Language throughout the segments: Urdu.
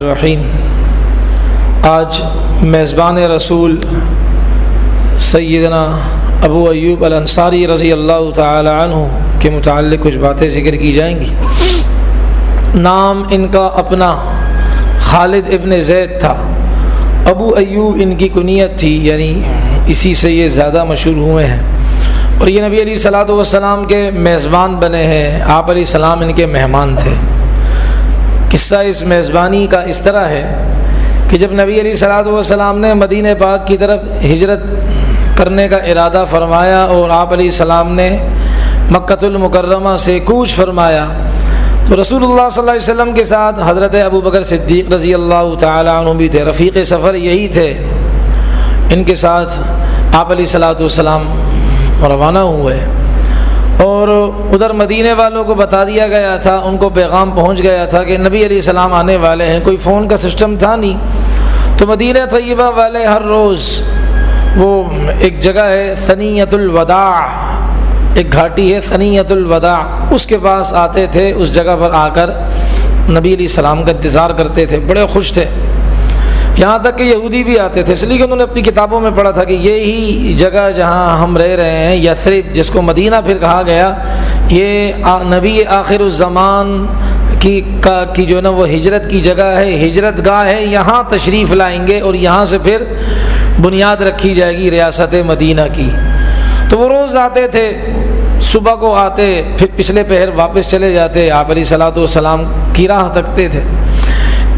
الرحیم۔ آج میزبان رسول سیدنا ابو ایوب الانصاری رضی اللہ تعالی عنہ کے متعلق کچھ باتیں ذکر کی جائیں گی۔ نام ان کا اپنا خالد ابن زید تھا۔ ابو ایوب ان کی کنیت تھی، یعنی اسی سے یہ زیادہ مشہور ہوئے ہیں، اور یہ نبی علیہ الصلوۃ والسلام کے میزبان بنے ہیں۔ آپ علیہ السلام ان کے مہمان تھے۔ قصہ اس میزبانی کا اس طرح ہے کہ جب نبی علیہ الصلوۃ والسلام نے مدینہ پاک کی طرف ہجرت کرنے کا ارادہ فرمایا اور آپ علیہ السلام نے مکۃ المکرمہ سے کوچ فرمایا، تو رسول اللہ صلی اللہ علیہ وسلم کے ساتھ حضرت ابو بکر صدیق رضی اللہ تعالی عنہ بھی تھے۔ رفیق سفر یہی تھے۔ ان کے ساتھ آپ علیہ الصلوۃ والسلام روانہ ہوئے، اور ادھر مدینے والوں کو بتا دیا گیا تھا، ان کو پیغام پہنچ گیا تھا کہ نبی علیہ السلام آنے والے ہیں۔ کوئی فون کا سسٹم تھا نہیں، تو مدینہ طیبہ والے ہر روز وہ ایک جگہ ہے ثنیۃ الوداع، ایک گھاٹی ہے ثنیۃ الوداع، اس کے پاس آتے تھے، اس جگہ پر آ کر نبی علیہ السلام کا انتظار کرتے تھے، بڑے خوش تھے۔ یہاں تک کہ یہودی بھی آتے تھے، اس لیے کہ انہوں نے اپنی کتابوں میں پڑھا تھا کہ یہی جگہ جہاں ہم رہ رہے ہیں، یثرب، جس کو مدینہ پھر کہا گیا، یہ نبی آخر الزمان کی جو ہے نا وہ ہجرت کی جگہ ہے، ہجرت گاہ ہے، یہاں تشریف لائیں گے اور یہاں سے پھر بنیاد رکھی جائے گی ریاست مدینہ کی۔ تو وہ روز آتے تھے، صبح کو آتے، پھر پچھلے پہر واپس چلے جاتے، آپ علیہ الصلوۃ والسلام کی راہ تکتے تھے۔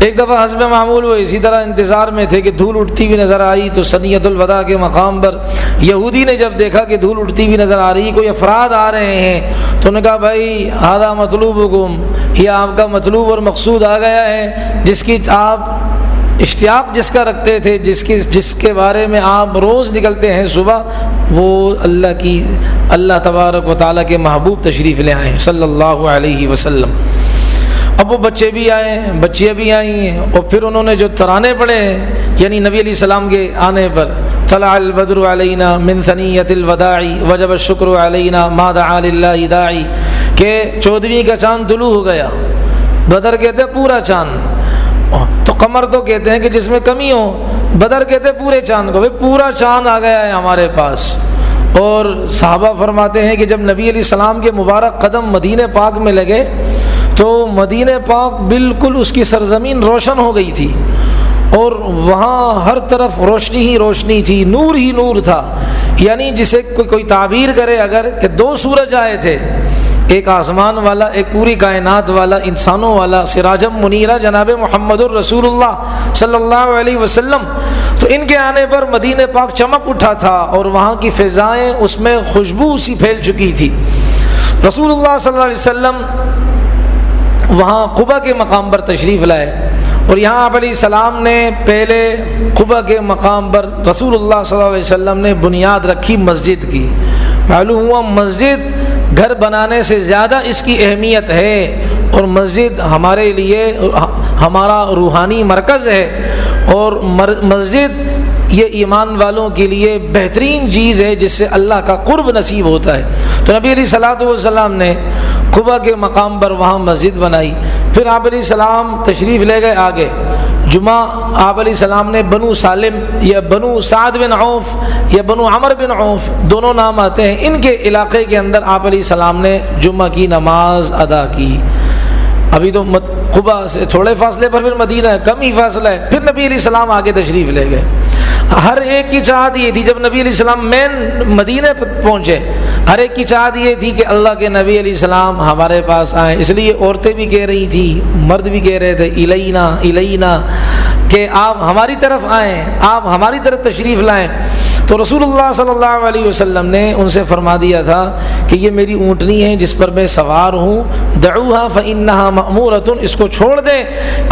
ایک دفعہ حسب معمول وہ اسی طرح انتظار میں تھے کہ دھول اٹھتی ہوئی نظر آئی، تو ثنیۃ الوداع کے مقام پر یہودی نے جب دیکھا کہ دھول اٹھتی ہوئی نظر آ رہی، کوئی افراد آ رہے ہیں، تو انہوں نے کہا بھائی ھذا مطلوبکم، یہ آپ کا مطلوب اور مقصود آ گیا ہے، جس کی آپ اشتیاق جس کا رکھتے تھے، جس کے بارے میں آپ روز نکلتے ہیں صبح، وہ اللہ تبارک و تعالیٰ کے محبوب تشریف لے آئے صلی اللہ علیہ وسلم۔ اب وہ بچے بھی آئے، بچیاں بھی آئی ہیں، اور پھر انہوں نے جو ترانے پڑھے ہیں، یعنی نبی علیہ السلام کے آنے پر، طلع البدر علینا من ثنیۃ الوداع وجب الشکر علینا ما دعا للہ داعی، کہ 14ویں کا چاند طلوع ہو گیا۔ بدر کہتے ہیں پورا چاند، تو قمر تو کہتے ہیں کہ جس میں کمی ہو، بدر کہتے ہیں پورے چاند کو، پورا چاند آ گیا ہے ہمارے پاس۔ اور صحابہ فرماتے ہیں کہ جب نبی علیہ السلام کے مبارک قدم مدینہ پاک میں لگے، تو مدینہ پاک بالکل اس کی سرزمین روشن ہو گئی تھی، اور وہاں ہر طرف روشنی ہی روشنی تھی، نور ہی نور تھا۔ یعنی جسے کوئی تعبیر کرے اگر کہ دو سورج آئے تھے، ایک آسمان والا، ایک پوری کائنات والا، انسانوں والا، سراجم منیرہ جناب محمد الرسول اللہ صلی اللہ علیہ وسلم۔ تو ان کے آنے پر مدینہ پاک چمک اٹھا تھا، اور وہاں کی فضائیں اس میں خوشبو سی پھیل چکی تھی۔ رسول اللہ صلی اللہ علیہ وسلم وہاں قباء کے مقام پر تشریف لائے، اور یہاں آپ علیہ السلام نے پہلے قباء کے مقام پر رسول اللہ صلی اللہ علیہ وسلم نے بنیاد رکھی مسجد کی۔ معلوم ہوا مسجد گھر بنانے سے زیادہ اس کی اہمیت ہے، اور مسجد ہمارے لیے ہمارا روحانی مرکز ہے، اور مسجد یہ ایمان والوں کے لیے بہترین چیز ہے جس سے اللہ کا قرب نصیب ہوتا ہے۔ تو نبی علیہ الصلوۃ والسلام نے قباء کے مقام پر وہاں مسجد بنائی۔ پھر آپ علیہ السلام تشریف لے گئے آگے۔ جمعہ آپ علیہ السلام نے بنو سالم یا بنو سعد بن عوف یا بنو عمر بن عوف، دونوں نام آتے ہیں، ان کے علاقے کے اندر آپ علیہ السلام نے جمعہ کی نماز ادا کی۔ ابھی تو قباء سے تھوڑے فاصلے پر پھر مدینہ ہے، کم ہی فاصلہ ہے۔ پھر نبی علیہ السلام آگے تشریف لے گئے۔ ہر ایک کی چاہت یہ تھی، جب نبی علیہ السلام مین مدینہ پہنچے، ہر ایک کی چاہت یہ تھی کہ اللہ کے نبی علیہ السلام ہمارے پاس آئیں۔ اس لیے عورتیں بھی کہہ رہی تھی، مرد بھی کہہ رہے تھے الینا الینا، کہ آپ ہماری طرف آئیں، آپ ہماری طرف تشریف لائیں۔ تو رسول اللہ صلی اللہ علیہ وسلم نے ان سے فرما دیا تھا کہ یہ میری اونٹنی ہے جس پر میں سوار ہوں، دعوها فإنها مأمورة، اس کو چھوڑ دیں،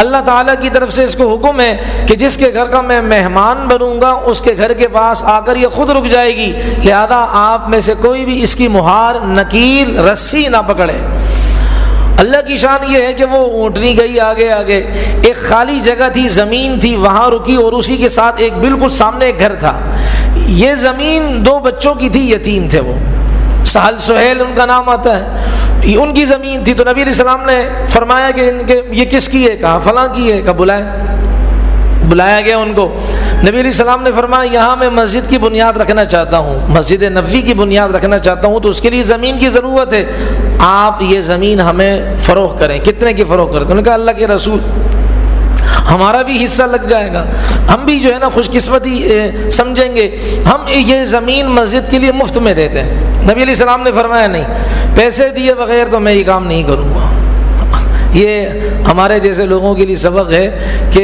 اللہ تعالیٰ کی طرف سے اس کو حکم ہے کہ جس کے گھر کا میں مہمان بنوں گا اس کے گھر کے پاس آ کر یہ خود رک جائے گی، لہذا آپ میں سے کوئی بھی اس کی مہار، نکیل، رسی نہ پکڑے۔ اللہ کی شان یہ ہے کہ وہ اونٹنی گئی آگے آگے، ایک خالی جگہ تھی، زمین تھی، وہاں رکی، اور اسی کے ساتھ ایک بالکل سامنے ایک گھر تھا۔ یہ زمین 2 بچوں کی تھی، یتیم تھے وہ، سہل سہیل ان کا نام آتا ہے۔ یہ ان کی زمین تھی، تو نبی علیہ السلام نے فرمایا کہ ان کے یہ کس کی ہے؟ کہا فلاں کی ہے۔ کہا بلایا گیا ان کو۔ نبی علیہ السلام نے فرمایا یہاں میں مسجد کی بنیاد رکھنا چاہتا ہوں، مسجد نبوی کی بنیاد رکھنا چاہتا ہوں، تو اس کے لیے زمین کی ضرورت ہے، آپ یہ زمین ہمیں فروخت کریں۔ کتنے کی فروخت کرتے؟ انہوں نے کہا اللہ کے رسول ہمارا بھی حصہ لگ جائے گا، ہم بھی جو ہے نا خوش قسمتی سمجھیں گے، ہم یہ زمین مسجد کے لیے مفت میں دیتے ہیں۔ نبی علیہ السلام نے فرمایا نہیں، پیسے دیے بغیر تو میں یہ کام نہیں کروں گا۔ یہ ہمارے جیسے لوگوں کے لیے سبق ہے کہ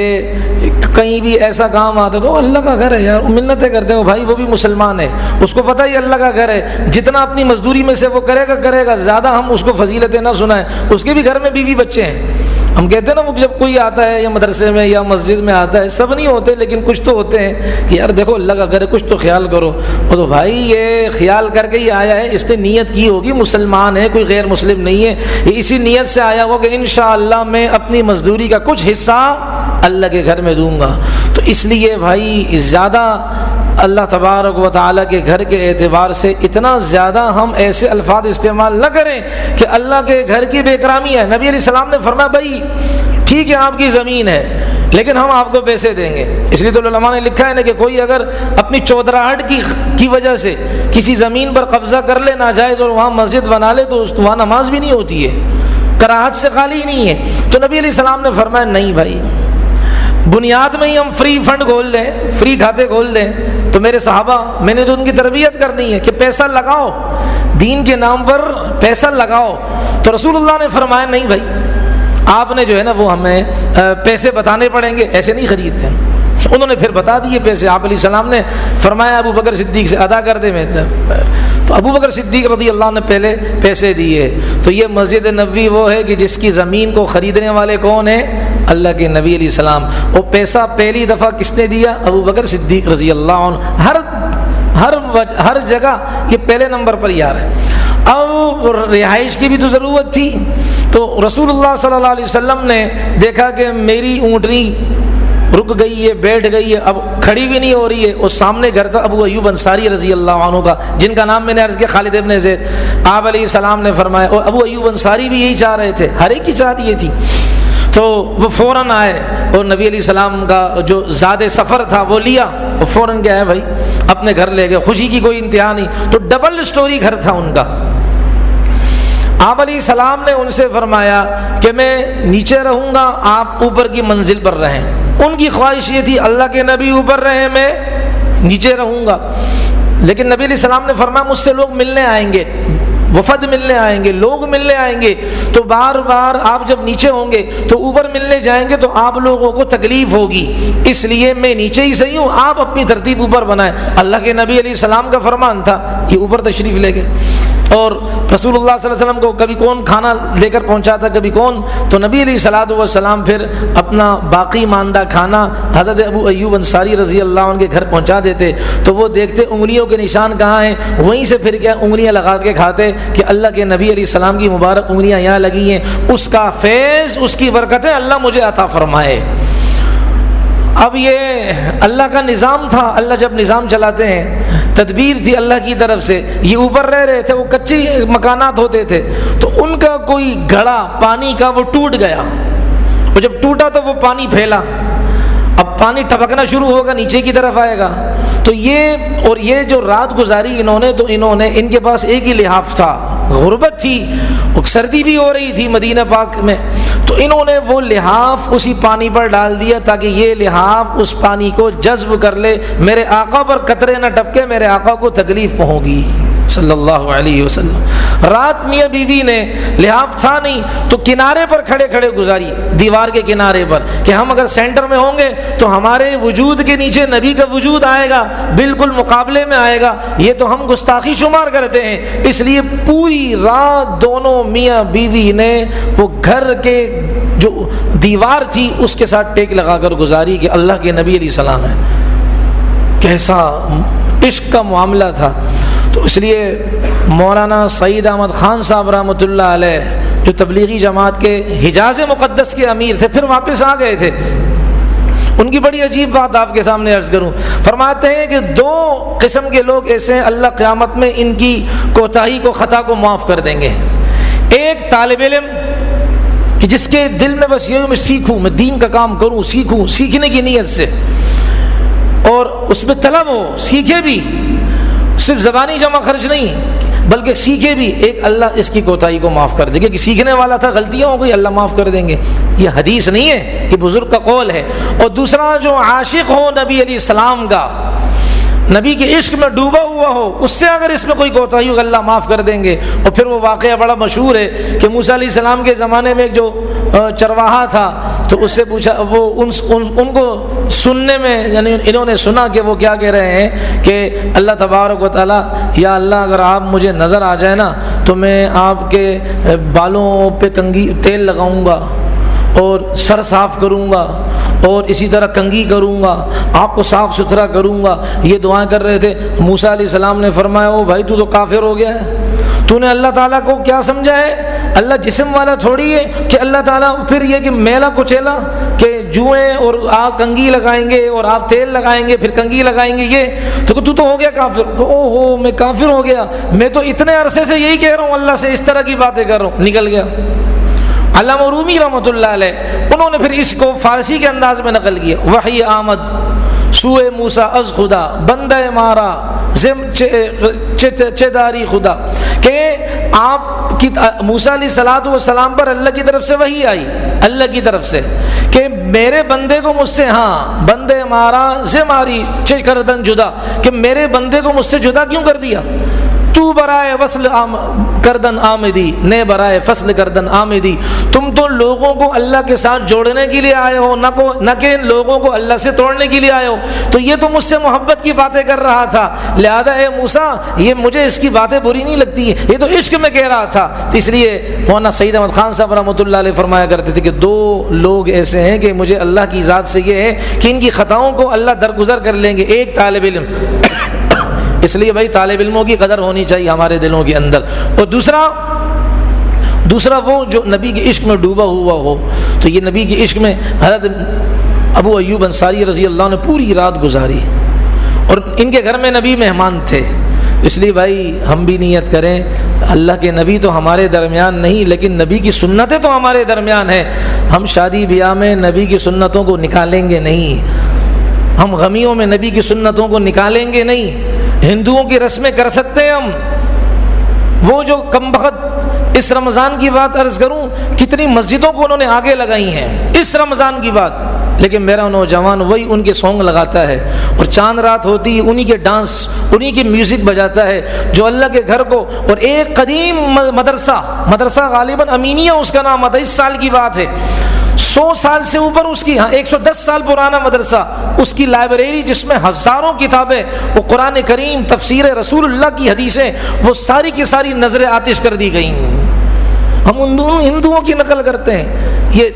کہیں بھی ایسا کام آتا تو اللہ کا گھر ہے یار، منتیں کرتے ہو بھائی، وہ بھی مسلمان ہے، اس کو پتہ ہی اللہ کا گھر ہے، جتنا اپنی مزدوری میں سے وہ کرے گا، زیادہ ہم اس کو فضیلتیں نہ سنائیں، اس کے بھی گھر میں بیوی بچے ہیں۔ ہم کہتے ہیں نا وہ جب کوئی آتا ہے یا مدرسے میں یا مسجد میں آتا ہے، سب نہیں ہوتے لیکن کچھ تو ہوتے ہیں کہ یار دیکھو اللہ کا گھر ہے، کچھ تو خیال کرو۔ وہ تو بھائی یہ خیال کر کے ہی آیا ہے، اس نے نیت کی ہوگی، مسلمان ہے، کوئی غیر مسلم نہیں ہے، یہ اسی نیت سے آیا ہوگا کہ انشاءاللہ میں اپنی مزدوری کا کچھ حصہ اللہ کے گھر میں دوں گا۔ تو اس لیے بھائی زیادہ اللہ تبارک و تعالیٰ کے گھر کے اعتبار سے اتنا زیادہ ہم ایسے الفاظ استعمال نہ کریں کہ اللہ کے گھر کی بے اکرامی ہے۔ نبی علیہ السلام نے فرمایا بھائی ٹھیک ہے آپ کی زمین ہے لیکن ہم آپ کو پیسے دیں گے۔ اس لیے تو علماء نے لکھا ہے نا کہ کوئی اگر اپنی چودراہٹ کی وجہ سے کسی زمین پر قبضہ کر لے ناجائز اور وہاں مسجد بنا لے تو وہاں نماز بھی نہیں ہوتی ہے، کراہت سے خالی نہیں ہے۔ تو نبی علیہ السلام نے فرمایا نہیں بھائی، بنیاد میں ہی ہم فری فنڈ کھول دیں، فری کھاتے کھول دیں۔ تو میرے صحابہ، میں نے تو ان کی تربیت کرنی ہے کہ پیسہ لگاؤ، دین کے نام پر پیسہ لگاؤ۔ تو رسول اللہ نے فرمایا نہیں بھائی، آپ نے جو ہے نا وہ ہمیں پیسے بتانے پڑیں گے، ایسے نہیں خریدتے۔ انہوں نے پھر بتا دیے پیسے۔ آپ علیہ السلام نے فرمایا ابو بکر صدیق سے ادا کر دے میں۔ تو ابو بکر صدیق رضی اللہ عنہ نے پہلے پیسے دیے۔ تو یہ مسجد نبوی وہ ہے کہ جس کی زمین کو خریدنے والے کون ہیں؟ اللہ کے نبی علیہ السلام۔ وہ پیسہ پہلی دفعہ کس نے دیا؟ ابو بکر صدیق رضی اللہ عنہ۔ ہر جگہ یہ پہلے نمبر پر یار ہے۔ اب رہائش کی بھی تو ضرورت تھی، تو رسول اللہ صلی اللہ علیہ وسلم نے دیکھا کہ میری اونٹنی رک گئی ہے، بیٹھ گئی ہے، اب کھڑی بھی نہیں ہو رہی ہے۔ اس سامنے گھر تھا ابو ایوب انصاری رضی اللہ عنہ کا، جن کا نام میں نے عرض کیا خالد ابن زید۔ آپ علیہ السلام نے فرمایا، اور ابو ایوب انصاری بھی یہی چاہ رہے تھے، ہر ایک کی چاہت یہ تھی۔ تو وہ فوراً آئے اور نبی علیہ السلام کا جو زاد سفر تھا وہ لیا، وہ فوراً کیا ہے بھائی اپنے گھر لے گئے، خوشی کی کوئی انتہا نہیں۔ تو ڈبل سٹوری گھر تھا ان کا۔ آپ علیہ السلام نے ان سے فرمایا کہ میں نیچے رہوں گا، آپ اوپر کی منزل پر رہیں۔ ان کی خواہش یہ تھی اللہ کے نبی اوپر رہیں، میں نیچے رہوں گا۔ لیکن نبی علیہ السلام نے فرمایا مجھ سے لوگ ملنے آئیں گے، وفد ملنے آئیں گے، لوگ ملنے آئیں گے، تو بار بار آپ جب نیچے ہوں گے تو اوپر ملنے جائیں گے تو آپ لوگوں کو تکلیف ہوگی، اس لیے میں نیچے ہی صحیح ہوں، آپ اپنی ترتیب اوپر بنائیں۔ اللہ کے نبی علیہ السلام کا فرمان تھا، یہ اوپر تشریف لے گئے۔ اور رسول اللہ صلی اللہ علیہ وسلم کو کبھی کون کھانا لے کر پہنچاتا، کبھی کون، تو نبی علیہ الصلوۃ والسلام پھر اپنا باقی ماندہ کھانا حضرت ابو ایوب انصاری رضی اللہ عنہ کے گھر پہنچا دیتے۔ تو وہ دیکھتے انگلیوں کے نشان کہاں ہیں، وہیں سے پھر کیا انگلیاں لگا کے کھاتے کہ اللہ کے نبی علیہ السلام کی مبارک انگلیاں یہاں لگی ہیں، اس کا فیض، اس کی برکتیں اللہ مجھے عطا فرمائے۔ اب یہ اللہ کا نظام تھا، اللہ جب نظام چلاتے ہیں، تدبیر تھی اللہ کی طرف سے۔ یہ اوپر رہ رہے تھے، وہ کچی مکانات ہوتے تھے، تو ان کا کوئی گھڑا پانی کا وہ ٹوٹ گیا، وہ جب ٹوٹا تو وہ پانی پھیلا، اب پانی ٹپکنا شروع ہوگا، نیچے کی طرف آئے گا۔ تو یہ جو رات گزاری انہوں نے ان کے پاس ایک ہی لحاف تھا، غربت تھی، سردی بھی ہو رہی تھی مدینہ پاک میں، تو انہوں نے وہ لحاف اسی پانی پر ڈال دیا تاکہ یہ لحاف اس پانی کو جذب کر لے، میرے آقا پر قطرے نہ ٹپکے، میرے آقا کو تکلیف ہوگی صلی اللہ علیہ وسلم۔ رات میاں بیوی نے، لحاف تھا نہیں تو کنارے پر کھڑے کھڑے گزاری، دیوار کے کنارے پر، کہ ہم اگر سینٹر میں ہوں گے تو ہمارے وجود کے نیچے نبی کا وجود آئے گا، بالکل مقابلے میں آئے گا، یہ تو ہم گستاخی شمار کرتے ہیں۔ اس لیے پوری رات دونوں میاں بیوی نے وہ گھر کے جو دیوار تھی اس کے ساتھ ٹیک لگا کر گزاری کہ اللہ کے نبی علیہ السلام ہے۔ کیسا عشق کا معاملہ تھا۔ تو اس لیے مولانا سعید احمد خان صاحب رحمۃ اللہ علیہ جو تبلیغی جماعت کے حجاز مقدس کے امیر تھے، پھر واپس آ گئے تھے، ان کی بڑی عجیب بات آپ کے سامنے عرض کروں۔ فرماتے ہیں کہ دو قسم کے لوگ ایسے ہیں، اللہ قیامت میں ان کی کوتاہی کو، خطا کو معاف کر دیں گے۔ ایک طالب علم کہ جس کے دل میں بس یہ میں سیکھوں، میں دین کا کام کروں، سیکھوں، سیکھنے کی نیت سے، اور اس میں طلب ہو، سیکھے بھی، صرف زبانی جمع خرچ نہیں بلکہ سیکھے بھی، ایک اللہ اس کی کوتاہی کو معاف کر دے گا، کہ سیکھنے والا تھا، غلطیاں ہو گئی، اللہ معاف کر دیں گے۔ یہ حدیث نہیں ہے، یہ بزرگ کا قول ہے۔ اور دوسرا، جو عاشق ہو نبی علیہ السلام کا، نبی کے عشق میں ڈوبا ہوا ہو، اس سے اگر اس میں کوئی کوتاہی ہو اللہ معاف کر دیں گے۔ اور پھر وہ واقعہ بڑا مشہور ہے کہ موسیٰ علیہ السلام کے زمانے میں ایک جو چرواہا تھا، تو اس سے پوچھا، وہ ان کو سننے میں، یعنی انہوں نے سنا کہ وہ کیا کہہ رہے ہیں کہ اللہ تبارک و تعالیٰ، یا اللہ اگر آپ مجھے نظر آ جائے نا تو میں آپ کے بالوں پہ کنگھی تیل لگاؤں گا اور سر صاف کروں گا اور اسی طرح کنگھی کروں گا، آپ کو صاف ستھرا کروں گا، یہ دعائیں کر رہے تھے۔ موسیٰ علیہ السلام نے فرمایا، او بھائی تو کافر ہو گیا ہے، تو نے اللہ تعالیٰ کو کیا سمجھا ہے؟ اللہ جسم والا تھوڑی ہے کہ اللہ تعالیٰ پھر یہ کہ میلا کچیلا کہ جوئیں اور آپ کنگھی لگائیں گے اور آپ تیل لگائیں گے پھر کنگھی لگائیں گے، یہ تو ہو گیا کافر۔ او ہو، میں کافر ہو گیا، میں تو اتنے عرصے سے یہی کہہ رہا ہوں، اللہ سے اس طرح کی باتیں کر رہا ہوں، نکل گیا۔ علامہ رومی رحمۃ اللہ علیہ، انہوں نے پھر اس کو فارسی کے انداز میں نقل کیا، وحی آمد سوئے موسیٰ از خدا بندہ مارا زم چداری خدا، کہ آپ کی موسیٰ علیہ السلام پر اللہ کی طرف سے وحی آئی، اللہ کی طرف سے، کہ میرے بندے کو مجھ سے، ہاں بندے مارا زماری چھ کردن جدا، کہ میرے بندے کو مجھ سے جدا کیوں کر دیا؟ تو برائے وصل کردن آمدی نے برائے فصل کردن آمدی، تم تو لوگوں کو اللہ کے ساتھ جوڑنے کے لیے آئے ہو، نہ کہ لوگوں کو اللہ سے توڑنے کے لیے آئے ہو، تو یہ تو مجھ سے محبت کی باتیں کر رہا تھا، لہذا اے موسیٰ یہ مجھے اس کی باتیں بری نہیں لگتی، یہ تو عشق میں کہہ رہا تھا۔ تو اس لیے مولانا سعید احمد خان صاحب رحمۃ اللہ علیہ فرمایا کرتے تھے کہ دو لوگ ایسے ہیں کہ مجھے اللہ کی ذات سے یہ ہے کہ ان کی خطاؤں کو اللہ درگزر کر لیں گے، ایک طالب علم، اس لیے بھائی طالب علموں کی قدر ہونی چاہیے ہمارے دلوں کے اندر، اور دوسرا وہ جو نبی کے عشق میں ڈوبا ہوا ہو۔ تو یہ نبی کے عشق میں حضرت ابو ایوب انصاری رضی اللہ عنہ نے پوری رات گزاری، اور ان کے گھر میں نبی مہمان تھے، اس لیے بھائی ہم بھی نیت کریں، اللہ کے نبی تو ہمارے درمیان نہیں لیکن نبی کی سنتیں تو ہمارے درمیان ہیں، ہم شادی بیاہ میں نبی کی سنتوں کو نکالیں گے نہیں، ہم غمیوں میں نبی کی سنتوں کو نکالیں گے نہیں، ہندوؤں کی رسمیں کر سکتے ہیں ہم، وہ جو کم بخت اس رمضان کی بات عرض کروں، کتنی مسجدوں کو انہوں نے آگے لگائی ہیں اس رمضان کی بات، لیکن میرا نوجوان وہی ان کے سونگ لگاتا ہے، اور چاند رات ہوتی ہے انہی کے ڈانس، انہی کی میوزک بجاتا ہے، جو اللہ کے گھر کو، اور ایک قدیم مدرسہ غالباً امینیہ اس کا نام تھا، اس سال کی بات ہے، 100 سال سے اوپر اس کی، ہاں 110 سال پرانا مدرسہ، اس کی لائبریری جس میں ہزاروں کتابیں، وہ قرآن کریم، تفسیر رسول اللہ کی حدیثیں، وہ ساری کی ساری نظر آتش کر دی گئیں۔ ہم ہندوؤں کی نقل کرتے ہیں، یہ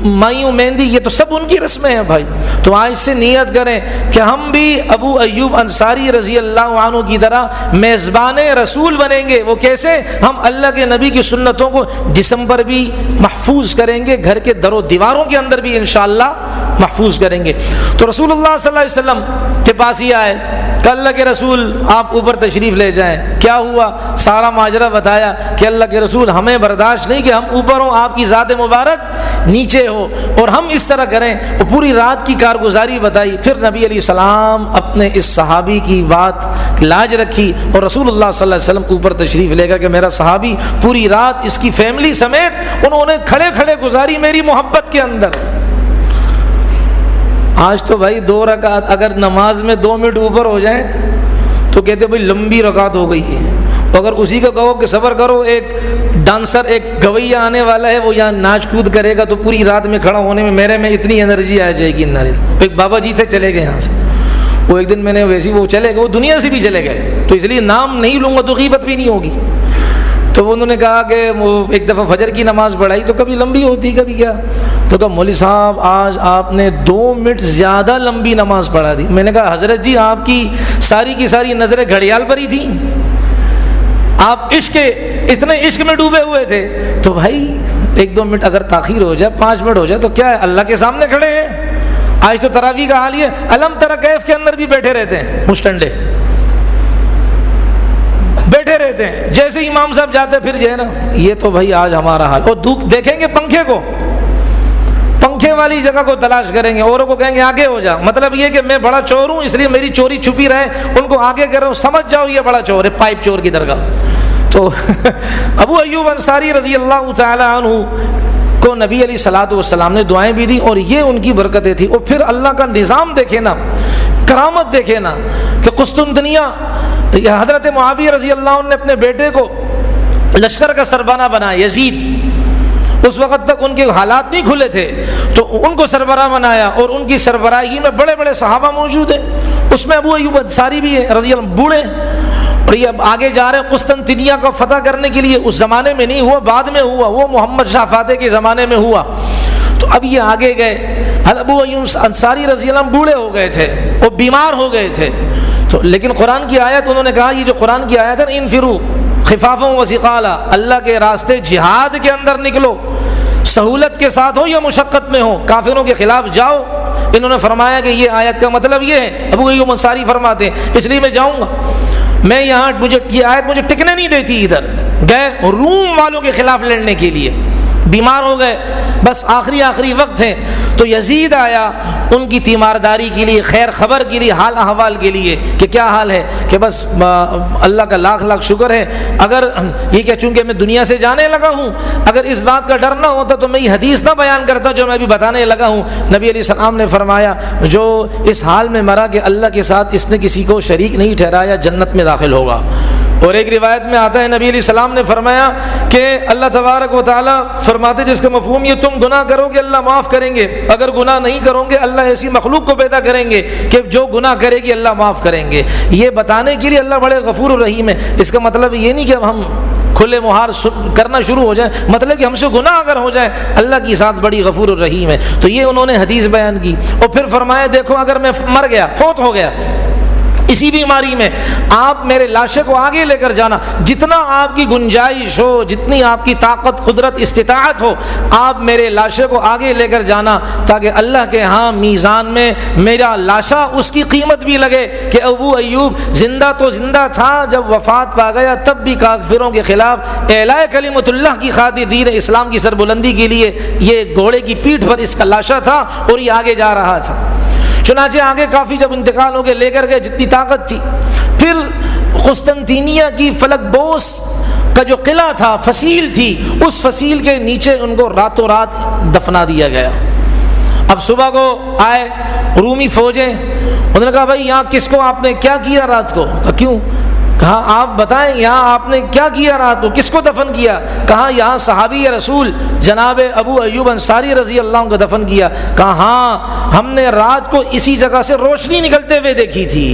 مائیوں مہندی، یہ تو سب ان کی رسمیں ہیں بھائی۔ تو آج سے نیت کریں کہ ہم بھی ابو ایوب انصاری رضی اللہ عنہ کی طرح میزبان رسول بنیں گے۔ وہ کیسے؟ ہم اللہ کے نبی کی سنتوں کو جسم پر بھی محفوظ کریں گے، گھر کے در و دیواروں کے اندر بھی انشاءاللہ محفوظ کریں گے۔ تو رسول اللہ صلی اللہ علیہ وسلم کے پاس ہی آئے کہ اللہ کے رسول آپ اوپر تشریف لے جائیں، کیا ہوا؟ سارا ماجرا بتایا کہ اللہ کے رسول ہمیں برداشت نہیں کہ ہم اوپر ہوں، آپ کی ذات مبارک نیچے ہو، اور ہم اس طرح کریں۔ وہ پوری رات کی کارگزاری بتائی، پھر نبی علیہ السلام اپنے اس صحابی کی بات لاج رکھی، اور رسول اللہ صلی اللہ علیہ وسلم اوپر تشریف لے گا کہ میرا صحابی پوری رات اس کی فیملی سمیت انہوں نے کھڑے کھڑے گزاری میری محبت کے اندر۔ آج تو بھائی 2 رکعت اگر نماز میں 2 منٹ اوپر ہو جائیں تو کہتے بھائی لمبی رکعت ہو گئی ہے، اگر اسی کا کہو کہ صبر کرو، ایک ڈانسر، ایک گویا آنے والا ہے، وہ یہاں ناچ کود کرے گا تو پوری رات میں کھڑا ہونے میں میرے میں اتنی انرجی آ جائے گی۔ ایک بابا جی تھے، چلے گئے یہاں سے، وہ ایک دن میں نے ویسی، وہ چلے گئے، وہ دنیا سے بھی چلے گئے، تو اس لیے نام نہیں لوں گا تو غیبت بھی نہیں ہوگی۔ تو انہوں نے کہا کہ ایک دفعہ فجر کی نماز پڑھائی تو کبھی لمبی ہوتی کبھی کیا، تو کہا مولوی صاحب آج آپ نے 2 منٹ زیادہ لمبی نماز پڑھا دی۔ میں نے کہا حضرت جی آپ کی ساری نظریں گھڑیال پر ہی تھیں، آپ اتنے عشق میں ڈوبے ہوئے تھے، تو بھائی 1-2 منٹ اگر تاخیر ہو جائے، 5 منٹ ہو جائے تو کیا ہے، اللہ کے سامنے کھڑے ہیں۔ آج تو تراویح کا حال یہ الم تر کیف کے اندر بھی بیٹھے رہتے ہیں، مشٹنڈے بیٹھے رہتے لیتے ہیں, جیسے امام صاحب جاتے پھر جو ہے نا یہ تو بھائی آج ہمارا حال. اور دیکھیں گے پنکھے کو, پنکھے والی جگہ کو تلاش کریں گے, اوروں کو کہیں گے آگے ہو جا, مطلب یہ کہ میں بڑا چور ہوں اس لیے میری چوری چھپی رہے, ان کو آگے کر رہا ہوں, سمجھ جاؤ یہ بڑا چور ہے, پائپ چور کی درگاہ. تو ابو ایوب انصاری رضی اللہ تعالی عنہ کو نبی علیہ الصلوۃ والسلام نے دعائیں بھی دی, اور یہ ان کی برکتیں تھیں. اور پھر اللہ کا نظام دیکھے نا, کرامت دیکھے نا, کہ قسطنطنیہ حضرت معاویہ رضی اللہ عنہ نے اپنے بیٹے کو لشکر کا سربراہ بنایا, یزید, اس وقت تک ان کے حالات نہیں کھلے تھے, تو ان کو سربراہ بنایا, اور ان کی سربراہی میں بڑے بڑے صحابہ موجود ہیں, اس میں ابو ایوب انصاری بھی ہے رضی اللہ, بوڑھے, اور یہ اب آگے جا رہے ہیں قسطنطنیہ کو فتح کرنے کے لیے. اس زمانے میں نہیں ہوا, بعد میں ہوا, وہ محمد شاہ فاتح کے زمانے میں ہوا. تو اب یہ آگے گئے, ابو ایوب انصاری رضی اللہ عنہ بوڑھے ہو گئے تھے, وہ بیمار ہو گئے تھے. تو لیکن قرآن کی آیت, انہوں نے کہا یہ جو قرآن کی آیت ہے, انفروا خفافا وثقالا, اللہ کے راستے جہاد کے اندر نکلو, سہولت کے ساتھ ہو یا مشقت میں ہو, کافروں کے خلاف جاؤ. انہوں نے فرمایا کہ یہ آیت کا مطلب یہ ہے, ابو ایوب انصاری فرماتے ہیں اس لیے میں جاؤں گا, میں یہاں یہ آیت مجھے ٹکنے نہیں دیتی. ادھر گئے روم والوں کے خلاف لڑنے کے لیے, بیمار ہو گئے, بس آخری وقت ہیں. تو یزید آیا ان کی تیمارداری کے لیے, خیر خبر کے لیے, حال احوال کے لیے کہ کیا حال ہے, کہ بس اللہ کا لاکھ لاکھ شکر ہے. اگر یہ کہ چونکہ میں دنیا سے جانے لگا ہوں, اگر اس بات کا ڈر نہ ہوتا تو میں یہ حدیث نہ بیان کرتا جو میں ابھی بتانے لگا ہوں. نبی علیہ السلام نے فرمایا جو اس حال میں مرا کہ اللہ کے ساتھ اس نے کسی کو شریک نہیں ٹھہرایا, جنت میں داخل ہوگا. اور ایک روایت میں آتا ہے نبی علیہ السلام نے فرمایا کہ اللہ تبارک و تعالیٰ فرماتے جس کا مفہوم یہ, تم گناہ کرو گے اللہ معاف کریں گے, اگر گناہ نہیں کرو گے اللہ ایسی مخلوق کو پیدا کریں گے کہ جو گناہ کرے گی اللہ معاف کریں گے. یہ بتانے کے لیے اللہ بڑے غفور الرحیم ہے. اس کا مطلب یہ نہیں کہ اب ہم کھلے مہار کرنا شروع ہو جائیں, مطلب کہ ہم سے گناہ اگر ہو جائے اللہ کی ذات بڑی غفور الرحیم ہے. تو یہ انہوں نے حدیث بیان کی. اور پھر فرمایا دیکھو اگر میں مر گیا, فوت ہو گیا اسی بیماری میں, آپ میرے لاشے کو آگے لے کر جانا, جتنا آپ کی گنجائش ہو, جتنی آپ کی طاقت قدرت استطاعت ہو, آپ میرے لاشے کو آگے لے کر جانا, تاکہ اللہ کے ہاں میزان میں میرا لاشا اس کی قیمت بھی لگے کہ ابو ایوب زندہ تو زندہ تھا, جب وفات پا گیا تب بھی کافروں کے خلاف اعلاء کلمت اللہ کی خاطر دین اسلام کی سربلندی کے لیے یہ گھوڑے کی پیٹھ پر اس کا لاشا تھا, اور یہ آگے جا رہا تھا. چنانچہ آگے کافی جب انتقال ہو گئے, لے کر گئے جتنی طاقت تھی. پھر قسطنطنیہ کی فلک بوس کا جو قلعہ تھا, فصیل تھی, اس فصیل کے نیچے ان کو راتوں رات دفنا دیا گیا. اب صبح کو آئے رومی فوجیں, انہوں نے کہا بھائی یہاں کس کو آپ نے کیا کیا رات کو؟ کہا کیوں؟ کہا آپ بتائیں یہاں آپ نے کیا کیا رات کو, کس کو دفن کیا؟ کہا یہاں صحابی رسول جناب ابو ایوب انصاری رضی اللہ عنہ کو دفن کیا. کہا ہاں ہم نے رات کو اسی جگہ سے روشنی نکلتے ہوئے دیکھی تھی.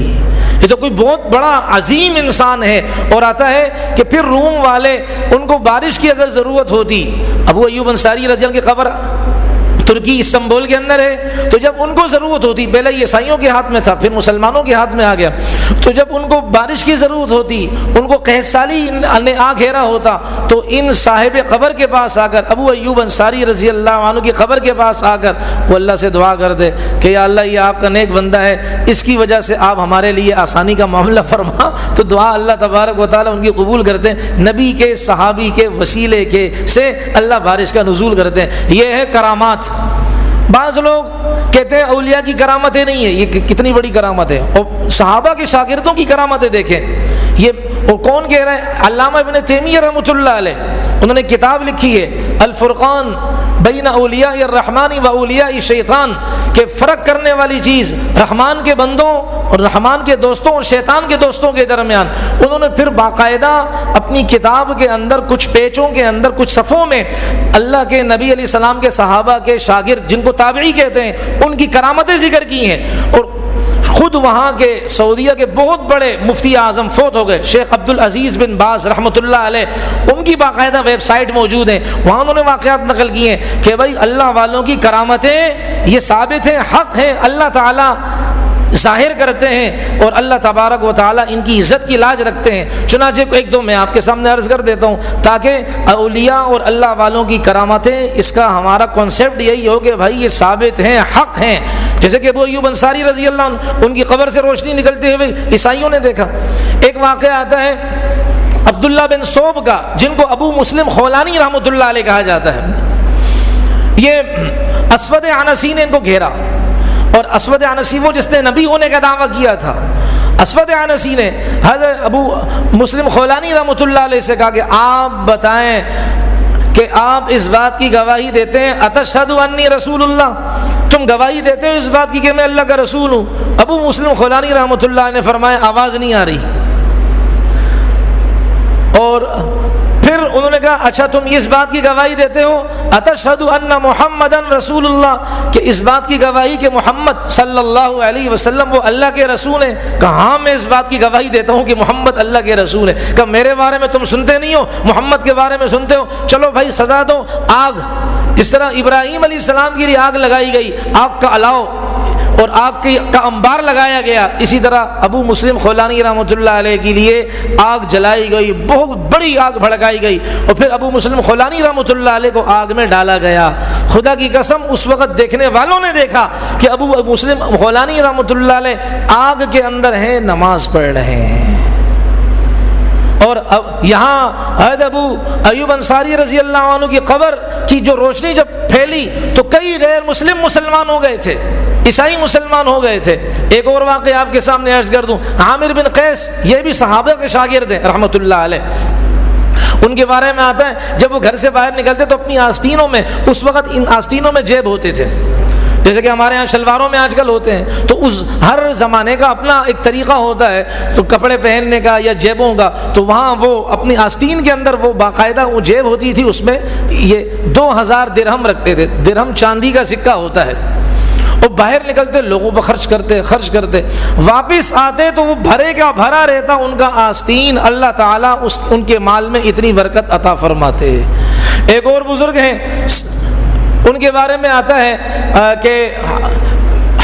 یہ تو کوئی بہت بڑا عظیم انسان ہے. اور آتا ہے کہ پھر روم والے ان کو بارش کی اگر ضرورت ہوتی, ابو ایوب انصاری رضی اللہ عنہ کی قبر ترکی استنبول کے اندر ہے, تو جب ان کو ضرورت ہوتی, پہلے یہ عیسائیوں کے ہاتھ میں تھا پھر مسلمانوں کے ہاتھ میں آ گیا, تو جب ان کو بارش کی ضرورت ہوتی, ان کو قحط سالی نے آ گھیرا ہوتا, تو ان صاحب قبر کے پاس آ کر, ابو ایوب انصاری رضی اللہ عنہ کی قبر کے پاس آ کر وہ اللہ سے دعا کر دے کہ یا اللہ یہ آپ کا نیک بندہ ہے, اس کی وجہ سے آپ ہمارے لیے آسانی کا معاملہ فرما. تو دعا اللہ تبارک و تعالیٰ ان کی قبول کرتے ہیں, نبی کے صحابی کے وسیلے کے سے اللہ بارش کا نزول کرتے ہیں. یہ ہے کرامات. بعض لوگ کہتے ہیں اولیاء کی کرامتیں نہیں ہیں, یہ کتنی بڑی کرامت ہے. اور صحابہ کے شاگردوں کی کرامتیں دیکھیں, یہ اور کون کہہ رہے ہیں؟ علامہ ابن تیمیہ رحمۃ اللہ علیہ, انہوں نے کتاب لکھی ہے الفرقان بین اولیاء الرحمن و اولیاء الشیطان, کہ فرق کرنے والی چیز رحمان کے بندوں اور رحمان کے دوستوں اور شیطان کے دوستوں کے درمیان. انہوں نے پھر باقاعدہ اپنی کتاب کے اندر کچھ پیچوں کے اندر کچھ صفوں میں اللہ کے نبی علیہ السلام کے صحابہ کے شاگرد جن کو تابعی کہتے ہیں ان کی کرامتیں ذکر کی ہیں. اور خود وہاں کے سعودیہ کے بہت بڑے مفتی اعظم فوت ہو گئے, شیخ عبدالعزیز بن باز رحمۃ اللہ علیہ, ان کی باقاعدہ ویب سائٹ موجود ہیں, وہاں انہوں نے واقعات نقل کیے ہیں کہ بھائی اللہ والوں کی کرامتیں یہ ثابت ہیں, حق ہیں, اللہ تعالیٰ ظاہر کرتے ہیں اور اللہ تبارک و تعالیٰ ان کی عزت کی لاج رکھتے ہیں. چنانچہ ایک دو میں آپ کے سامنے عرض کر دیتا ہوں تاکہ اولیاء اور اللہ والوں کی کرامتیں, اس کا ہمارا کانسیپٹ یہی ہو کہ بھائی یہ ثابت ہیں, حق ہیں. جیسے کہ ابو ایوب انصاری رضی اللہ عنہ, ان کی قبر سے روشنی نکلتے ہوئے عیسائیوں نے دیکھا. ایک واقعہ آتا ہے عبداللہ بن صوب کا، جن کو ابو مسلم خولانی رحمۃ اللہ علیہ کہا جاتا ہے، یہ اسود عنسی نے ان کو گھیرا، اور اسود عنسی وہ جس نے نبی ہونے کا دعویٰ کیا تھا، اسود عنسی نے حضرت ابو مسلم خولانی رحمۃ اللہ علیہ سے کہا کہ آپ بتائیں کہ آپ اس بات کی گواہی دیتے ہیں اتشہد انی رسول اللہ، تم گواہی دیتے ہو اس بات کی کہ میں اللہ کا رسول ہوں؟ ابو مسلم خولانی رحمۃ اللہ نے فرمایا آواز نہیں آ رہی، اور پھر انہوں نے کہا اچھا تم اس بات کی گواہی دیتے ہو اتشہد ان محمدن رسول اللہ، کہ اس بات کی گواہی کہ محمد صلی اللہ علیہ وسلم وہ اللہ کے رسول ہیں؟ کہا ہاں میں اس بات کی گواہی دیتا ہوں کہ محمد اللہ کے رسول ہے۔ کہ میرے بارے میں تم سنتے نہیں ہو، محمد کے بارے میں سنتے ہو، چلو بھائی سزا دو، آگ، جس طرح ابراہیم علیہ السلام کے لیے آگ لگائی گئی، آگ کا الاؤ اور آگ کا انبار لگایا گیا، اسی طرح ابو مسلم خولانی رحمۃ اللہ علیہ کے لیے آگ جلائی گئی، بہت بڑی آگ بھڑکائی گئی، اور پھر ابو مسلم خولانی رحمۃ اللہ علیہ کو آگ میں ڈالا گیا۔ خدا کی قسم اس وقت دیکھنے والوں نے دیکھا کہ ابو مسلم خولانی رحمۃ اللہ علیہ آگ کے اندر ہیں، نماز پڑھ رہے ہیں، اور یہاں حضرت ابو ایوب انصاری رضی اللہ عنہ کی قبر کی جو روشنی جب پھیلی تو کئی غیر مسلم مسلمان ہو گئے تھے، عیسائی مسلمان ہو گئے تھے۔ ایک اور واقعہ آپ کے سامنے عرض کر دوں، عامر بن قیس، یہ بھی صحابہ کے شاگرد ہیں رحمۃ اللہ علیہ، ان کے بارے میں آتا ہے جب وہ گھر سے باہر نکلتے تو اپنی آستینوں میں، اس وقت ان آستینوں میں جیب ہوتے تھے، جیسے کہ ہمارے ہاں شلواروں میں آج کل ہوتے ہیں، تو اس ہر زمانے کا اپنا ایک طریقہ ہوتا ہے تو کپڑے پہننے کا یا جیبوں کا، تو وہاں وہ اپنی آستین کے اندر وہ باقاعدہ وہ جیب ہوتی تھی، اس میں یہ 2000 درہم رکھتے تھے، درہم چاندی کا سکہ ہوتا ہے، وہ باہر نکلتے لوگوں پر خرچ کرتے، واپس آتے تو وہ بھرے کا بھرا رہتا ان کا آستین، اللہ تعالیٰ ان کے مال میں اتنی برکت عطا فرماتے۔ ایک اور بزرگ ہیں، ان کے بارے میں آتا ہے کہ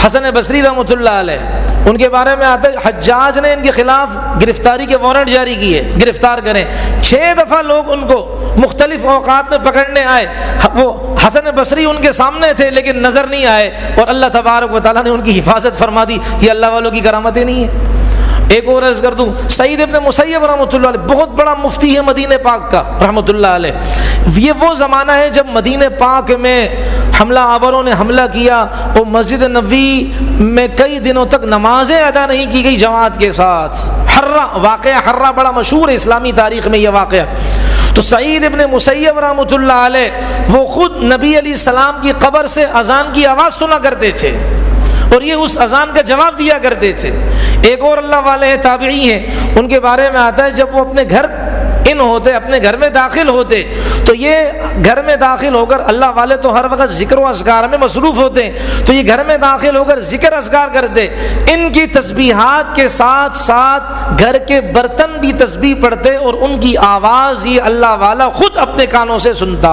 حسن بصری رحمۃ اللہ علیہ، ان کے بارے میں آتا ہے حجاج نے ان کے خلاف گرفتاری کے وارنٹ جاری کیے، گرفتار کریں، 6 دفعہ لوگ ان کو مختلف اوقات میں پکڑنے آئے، وہ حسن بصری ان کے سامنے تھے لیکن نظر نہیں آئے، اور اللہ تبارک و تعالیٰ نے ان کی حفاظت فرما دی۔ یہ اللہ والوں کی کرامتیں نہیں ہیں۔ ایک اور عرض کر دوں، سعید ابن مسیب رحمۃ اللہ علیہ بہت بڑا مفتی ہے مدینہ پاک کا رحمۃ اللہ علیہ، یہ وہ زمانہ ہے جب مدینہ پاک میں حملہ آوروں نے حملہ کیا اور مسجد نبوی میں کئی دنوں تک نمازیں ادا نہیں کی گئی جماعت کے ساتھ۔ حرہ بڑا مشہور ہے اسلامی تاریخ میں یہ واقعہ۔ تو سعید ابن مسیب رحمۃ اللہ علیہ وہ خود نبی علیہ السلام کی قبر سے اذان کی آواز سنا کرتے تھے، اور یہ اس اذان کا جواب دیا کرتے تھے۔ ایک اور اللہ والے ہیں، تابعی ہیں، ان کے بارے میں آتا ہے جب وہ اپنے گھر اپنے گھر میں داخل ہوتے تو یہ گھر میں داخل ہو کر، اللہ والے تو ہر وقت ذکر و اذکار میں مصروف ہوتے ہیں، تو یہ گھر میں داخل ہو کر ذکر اذکار کرتے، ان کی تسبیحات کے ساتھ ساتھ گھر کے برتن بھی تسبیح پڑھتے، اور ان کی آواز یہ اللہ والا خود اپنے کانوں سے سنتا۔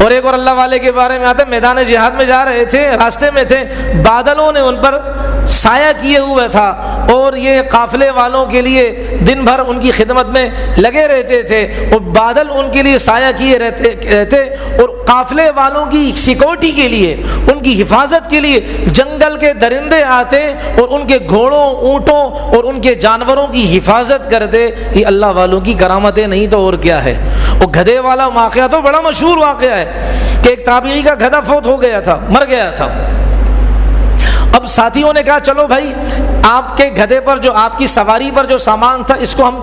اور ایک اور اللہ والے کے بارے میں آتا ہے، میدان جہاد میں جا رہے تھے، راستے میں تھے، بادلوں نے ان پر سایہ کیے ہوئے تھا، اور یہ قافلے والوں کے لیے دن بھر ان کی خدمت میں لگے رہتے تھے، اور بادل ان کے لیے سایہ کیے رہتے، اور قافلے والوں کی سیکورٹی کے لیے، ان کی حفاظت کے لیے جنگل کے درندے آتے اور ان کے گھوڑوں، اونٹوں اور ان کے جانوروں کی حفاظت کرتے۔ یہ اللہ والوں کی کرامتیں نہیں تو اور کیا ہے۔ وہ گدھے والا واقعہ تو بڑا مشہور واقعہ ہے کہ ایک تابعی کا گدھا فوت ہو گیا تھا، مر گیا تھا۔ اب ساتھیوں نے کہا چلو بھائی آپ کے گدھے پر، جو آپ کی سواری پر جو سامان تھا، اس کو ہم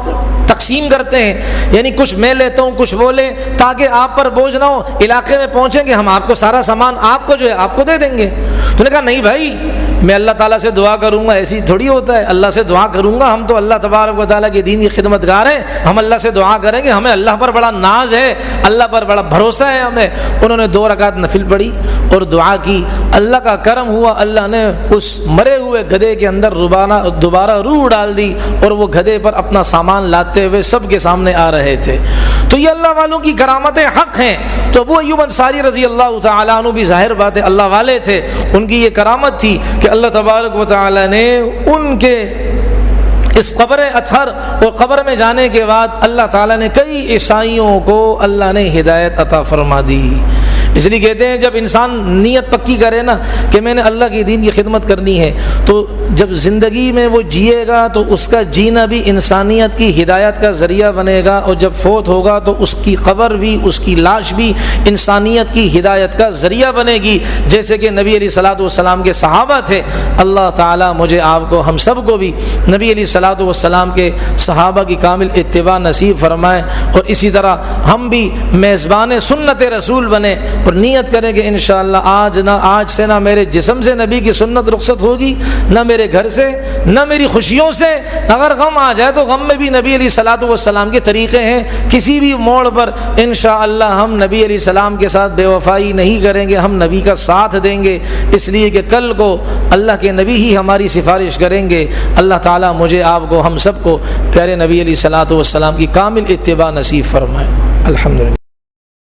تقسیم کرتے ہیں، یعنی کچھ میں لیتا ہوں کچھ وہ لیں، تاکہ آپ پر بوجھ نہ ہو، علاقے میں پہنچیں گے ہم آپ کو سارا سامان آپ کو جو ہے آپ کو دے دیں گے۔ تو نے کہا نہیں بھائی، میں اللہ تعالیٰ سے دعا کروں گا، ایسی تھوڑی ہوتا ہے، اللہ سے دعا کروں گا، ہم تو اللہ تبارک و تعالیٰ کے دین کی خدمت گار ہیں، ہم اللہ سے دعا کریں گے، ہمیں اللہ پر بڑا ناز ہے، اللہ پر بڑا بھروسہ ہے ہمیں۔ انہوں نے 2 رکعت نفل پڑھی اور دعا کی، اللہ کا کرم ہوا، اللہ نے اس مرے ہوئے گدھے کے اندر دوبارہ روح ڈال دی، اور وہ گدھے پر اپنا سامان لاتے ہوئے سب کے سامنے آ رہے تھے۔ تو یہ اللہ والوں کی کرامتیں حق ہیں۔ تو ابو ایوب انصاری رضی اللہ تعالیٰ عنہ بھی ظاہر بات ہے اللہ والے تھے، ان کی یہ کرامت تھی کہ اللہ تبارک و تعالیٰ نے ان کے اس قبر اطہر اور قبر میں جانے کے بعد اللہ تعالیٰ نے کئی عیسائیوں کو اللہ نے ہدایت عطا فرما دی۔ اس لیے کہتے ہیں جب انسان نیت پکی کرے نا کہ میں نے اللہ کی دین کی خدمت کرنی ہے، تو جب زندگی میں وہ جیے گا تو اس کا جینا بھی انسانیت کی ہدایت کا ذریعہ بنے گا، اور جب فوت ہوگا تو اس کی قبر بھی، اس کی لاش بھی انسانیت کی ہدایت کا ذریعہ بنے گی، جیسے کہ نبی علیہ الصلوۃ والسلام کے صحابہ تھے۔ اللہ تعالیٰ مجھے آپ کو، ہم سب کو بھی نبی علیہ الصلوۃ والسلام کے صحابہ کی کامل اتباع نصیب فرمائے، اور اسی طرح ہم بھی میزبان سنت رسول بنے، اور نیت کریں کہ انشاءاللہ آج سے نہ میرے جسم سے نبی کی سنت رخصت ہوگی، نہ میرے گھر سے، نہ میری خوشیوں سے۔ اگر غم آ جائے تو غم میں بھی نبی علیہ الصلوۃ والسلام کے طریقے ہیں، کسی بھی موڑ پر انشاءاللہ ہم نبی علیہ السلام کے ساتھ بے وفائی نہیں کریں گے، ہم نبی کا ساتھ دیں گے، اس لیے کہ کل کو اللہ کے نبی ہی ہماری سفارش کریں گے۔ اللہ تعالیٰ مجھے آپ کو، ہم سب کو پیارے نبی علیہ الصلوۃ والسلام کی کامل اتباع نصیب فرمائے۔ الحمدللہ۔